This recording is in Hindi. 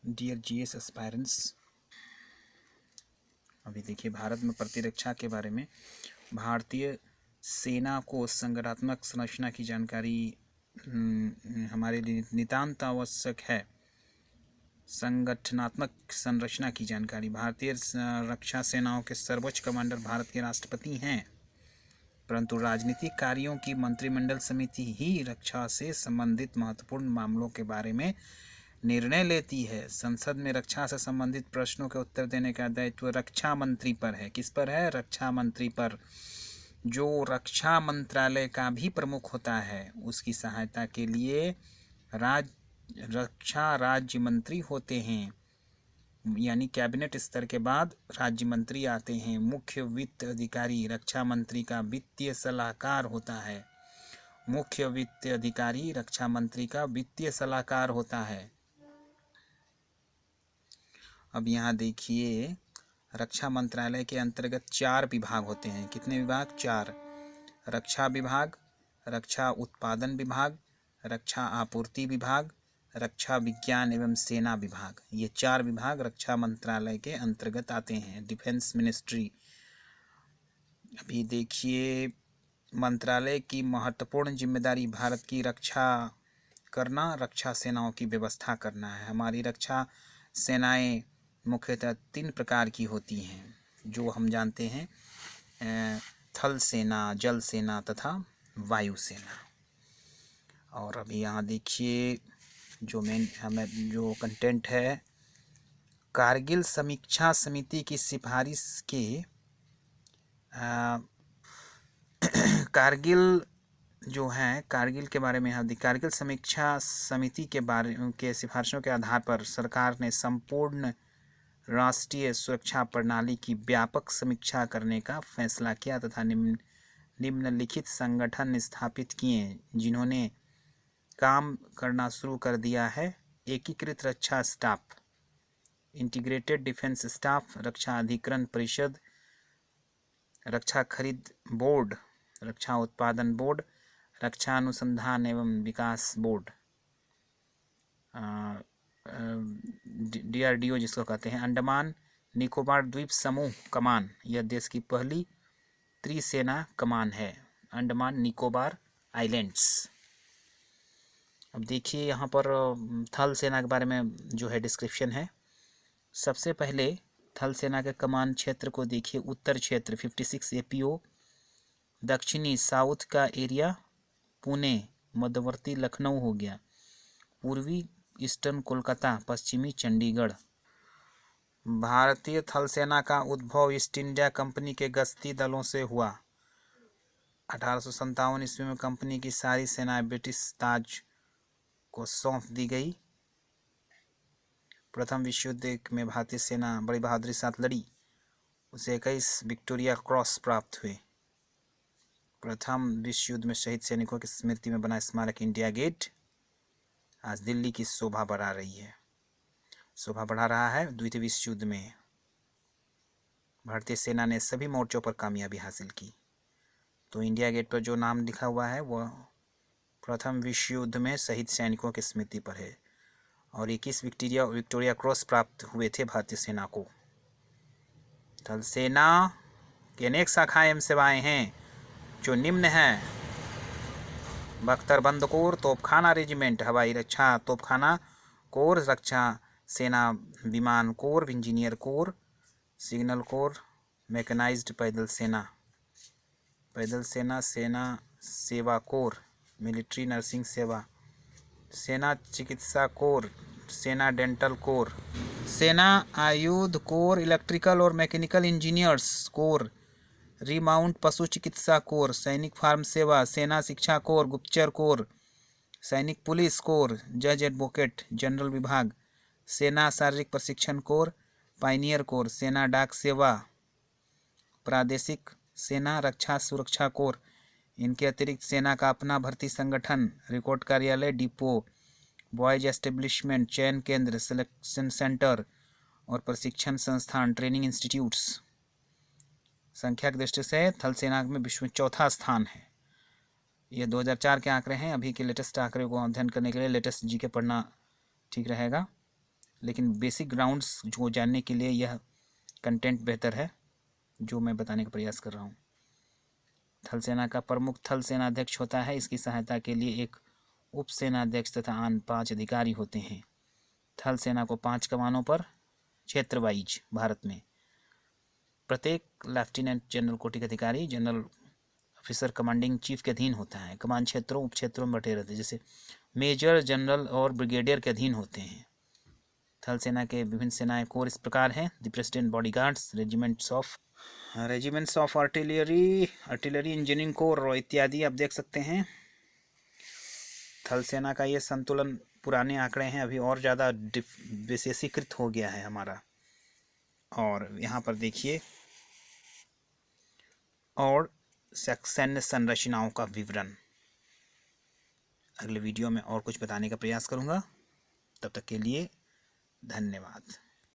डियर जीएस एस्पायरेंट्स, अभी देखिए भारत में प्रतिरक्षा के बारे में भारतीय सेना को संगठनात्मक संरचना की जानकारी हमारे लिए नितांत आवश्यक है। संगठनात्मक संरचना की जानकारी। भारतीय रक्षा सेनाओं के सर्वोच्च कमांडर भारत के राष्ट्रपति हैं, परंतु राजनीतिक कार्यों की मंत्रिमंडल समिति ही रक्षा से संबंधित महत्वपूर्ण मामलों के बारे में निर्णय लेती है। संसद में रक्षा से संबंधित प्रश्नों के उत्तर देने का दायित्व रक्षा मंत्री पर है। किस पर है? रक्षा मंत्री पर, जो रक्षा मंत्रालय का भी प्रमुख होता है। उसकी सहायता के लिए रक्षा राज्य मंत्री होते हैं, यानी कैबिनेट स्तर के बाद राज्य मंत्री आते हैं। मुख्य वित्त अधिकारी रक्षा मंत्री का वित्तीय सलाहकार होता है। मुख्य वित्त अधिकारी रक्षा मंत्री का वित्तीय सलाहकार होता है। अब यहाँ देखिए, रक्षा मंत्रालय के अंतर्गत 4 विभाग होते हैं। कितने विभाग? 4। रक्षा विभाग, रक्षा उत्पादन विभाग, रक्षा आपूर्ति विभाग, रक्षा विज्ञान एवं सेना विभाग। ये 4 विभाग रक्षा मंत्रालय के अंतर्गत आते हैं, डिफेंस मिनिस्ट्री। अभी देखिए, मंत्रालय की महत्वपूर्ण जिम्मेदारी भारत की रक्षा करना, रक्षा सेनाओं की व्यवस्था करना है। हमारी रक्षा सेनाएं मुख्यतः 3 प्रकार की होती हैं, जो हम जानते हैं, थल सेना, जल सेना तथा वायु सेना। और अभी यहाँ देखिए, जो जो कंटेंट है, कारगिल समीक्षा समिति की सिफारिश के कारगिल जो है, कारगिल के बारे में यहाँ कारगिल समीक्षा समिति के सिफारिशों के आधार पर सरकार ने संपूर्ण राष्ट्रीय सुरक्षा प्रणाली की व्यापक समीक्षा करने का फैसला किया तथा निम्नलिखित संगठन स्थापित किए, जिन्होंने काम करना शुरू कर दिया है। एकीकृत रक्षा स्टाफ, इंटीग्रेटेड डिफेंस स्टाफ, रक्षा अधिकरण परिषद, रक्षा खरीद बोर्ड, रक्षा उत्पादन बोर्ड, रक्षा अनुसंधान एवं विकास बोर्ड, DRDO जिसको कहते हैं। अंडमान निकोबार द्वीप समूह कमान, यह देश की पहली त्रिसेना कमान है, अंडमान निकोबार आइलैंड्स। अब देखिए यहाँ पर थल सेना के बारे में जो है डिस्क्रिप्शन है। सबसे पहले थल सेना के कमान क्षेत्र को देखिए। उत्तर क्षेत्र 56 APO, दक्षिणी साउथ का एरिया पुणे, मध्यवर्ती लखनऊ हो गया, पूर्वी ईस्टर्न कोलकाता, पश्चिमी चंडीगढ़। भारतीय थल सेना का उद्भव ईस्ट इंडिया कंपनी के गश्ती दलों से हुआ। 1857 ईस्वी में कंपनी की सारी सेनाएं ब्रिटिश ताज को सौंप दी गई। प्रथम विश्व युद्ध में भारतीय सेना बड़ी बहादुरी साथ लड़ी, उसे 21 विक्टोरिया क्रॉस प्राप्त हुए। प्रथम विश्व युद्ध में शहीद सैनिकों की स्मृति में बना स्मारक इंडिया गेट आज दिल्ली की शोभा बढ़ा रहा है। द्वितीय विश्व युद्ध में भारतीय सेना ने सभी मोर्चों पर कामयाबी हासिल की। तो इंडिया गेट पर जो नाम लिखा हुआ है वह प्रथम विश्व युद्ध में शहीद सैनिकों की स्मृति पर है। और 21 विक्टोरिया क्रॉस प्राप्त हुए थे भारतीय सेना को। थल सेना की अनेक शाखाएं एवं सेवाएं हैं, जो निम्न हैं। बख्तरबंद कोर, तोपखाना रेजिमेंट, हवाई रक्षा तोपखाना कोर, रक्षा सेना विमान corps, engineer corps, signal corps, mechanised पैदल सेना, सेना सेवा कोर, मिलिट्री नर्सिंग सेवा, सेना चिकित्सा कोर, सेना डेंटल कोर, सेना आयुध कोर, इलेक्ट्रिकल और मैकेनिकल इंजीनियर्स कोर, रीमाउंट पशु चिकित्सा कोर, सैनिक फार्म सेवा, सेना शिक्षा कोर, गुप्तचर कोर, सैनिक पुलिस कोर, जज एडवोकेट जनरल विभाग, सेना शारीरिक प्रशिक्षण कोर, पायनियर कोर, सेना डाक सेवा, प्रादेशिक सेना रक्षा सुरक्षा कोर। इनके अतिरिक्त सेना का अपना भर्ती संगठन, रिकॉर्ड कार्यालय, डिपो, बॉयज एस्टेब्लिशमेंट, चयन केंद्र, सिलेक्शन सेंटर और प्रशिक्षण संस्थान, ट्रेनिंग इंस्टीट्यूट्स। संख्या की दृष्टि से थल सेना में विश्व में 4था स्थान है। ये 2004 के आंकड़े हैं। अभी के लेटेस्ट आंकड़े को अध्ययन करने के लिए लेटेस्ट जीके पढ़ना ठीक रहेगा। लेकिन बेसिक ग्राउंड्स जो जानने के लिए यह कंटेंट बेहतर है जो मैं बताने का प्रयास कर रहा हूँ। थल सेना का प्रमुख थल सेनाध्यक्ष होता है। इसकी सहायता के लिए एक उप सेनाध्यक्ष तथा अन्य 5 अधिकारी होते हैं। थल सेना को 5 कमानों पर क्षेत्र वाइज भारत में प्रत्येक लेफ्टिनेंट जनरल कोटि का अधिकारी जनरल ऑफिसर कमांडिंग चीफ के अधीन होता है। कमान क्षेत्रों उप क्षेत्रों में बटे रहते हैं, जैसे मेजर जनरल और ब्रिगेडियर के अधीन होते हैं। थल सेना के विभिन्न सेनाएं कोर इस प्रकार हैं: the president bodyguards, regiments of artillery, engineering core इत्यादि आप देख सकते हैं। थल सेना का ये संतुलन पुराने आंकड़े हैं, अभी और ज़्यादा विशेषीकृत हो गया है हमारा। और यहाँ पर देखिए और सैन्य संरचनाओं का विवरण। अगले वीडियो में और कुछ बताने का प्रयास करूँगा। तब तक के लिए धन्यवाद।